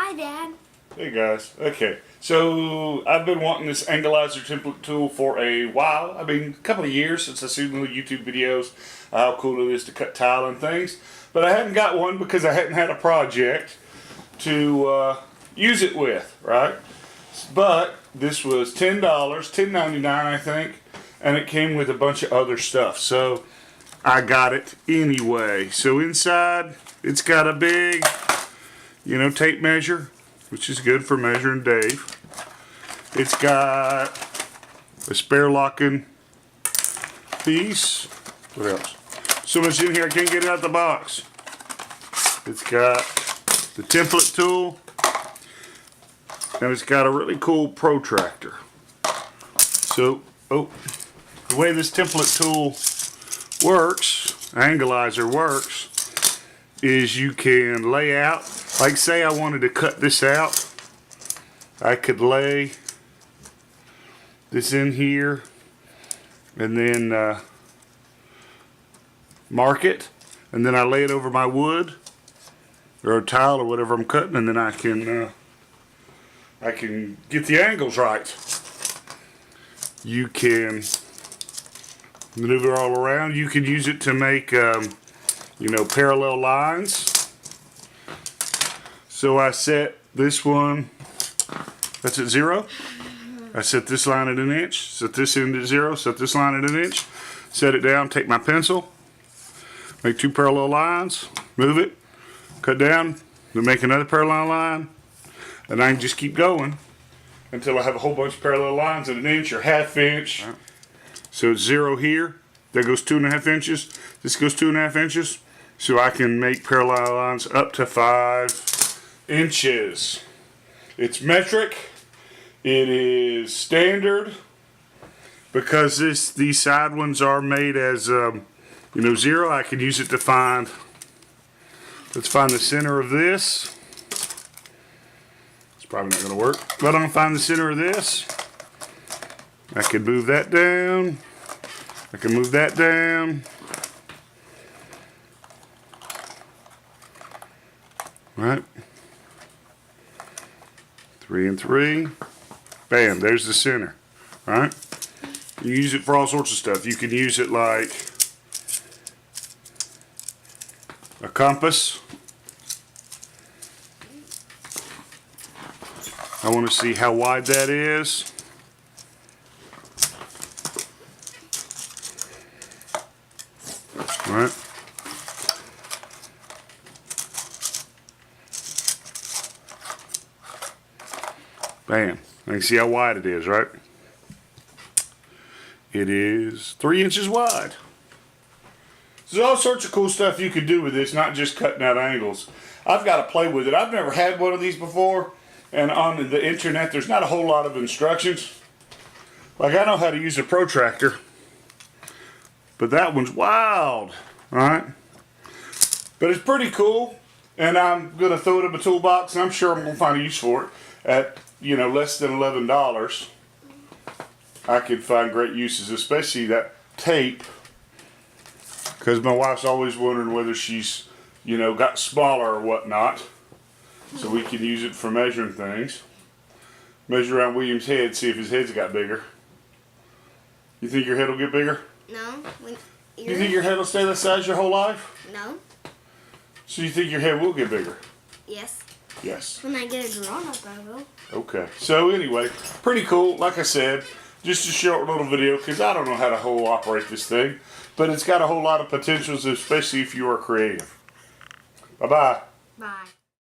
Hi, Dad. Hey guys. Okay, so I've been wanting this Angleizer template tool for a while. I mean, a couple of years since I've seen little YouTube videos how cool it is to cut tile and things. But I hadn't got one because I hadn't had a project to use it with, right? But this was $10, $10.99 I think, and it came with a bunch of other stuff. So I got it anyway. So inside, it's got a big, tape measure, which is good for measuring Dave. It's got a spare locking piece. What else? So much in here I can't get it out of the box. It's got the template tool, and it's got a really cool protractor. So, the way this template tool works, Angleizer works, is you can lay out, like say I wanted to cut this out, I could lay this in here and then mark it, and then I lay it over my wood or a tile or whatever I'm cutting, and then I can get the angles right. You can maneuver all around. You can use it to make parallel lines. So I set this one, that's at 0. I set this line at 1 inch, set this end at 0, set this line at 1 inch, set it down, take my pencil, make 2 parallel lines, move it, cut down, then make another parallel line, and I can just keep going until I have a whole bunch of parallel lines at 1 inch or 1/2 inch. So it's 0 here, that goes 2.5 inches, this goes 2.5 inches, so I can make parallel lines up to 5 inches. It's metric, it is standard, because these side ones are made as 0. I can use it to find, let's find the center of this. It's probably not going to work, but I'm going to find the center of this. I can move that down, I can move that down. Right, 3 and 3, bam, there's the center. Right, you use it for all sorts of stuff. You can use it like a compass. I want to see how wide that is. Right. Bam. I can see how wide it is, right? It is 3 inches wide. There's all sorts of cool stuff you could do with this, not just cutting out angles. I've got to play with it. I've never had one of these before, and on the internet there's not a whole lot of instructions. Like, I know how to use a protractor, but that one's wild, alright? But it's pretty cool, and I'm going to throw it in my toolbox, and I'm sure I'm going to find a use for it at less than $11. I could find great uses, especially that tape, because my wife's always wondering whether she's got smaller or whatnot, so we can use it for measuring things. Measure around William's head, see if his head's got bigger. You think your head will get bigger? No. You think your head will stay the size your whole life? No. So you think your head will get bigger? Yes. Yes. When I get a grown up, I will. Okay. So anyway, pretty cool. Like I said, just a short little video, because I don't know how to whole operate this thing, but it's got a whole lot of potentials, especially if you are creative. Bye-bye. Bye.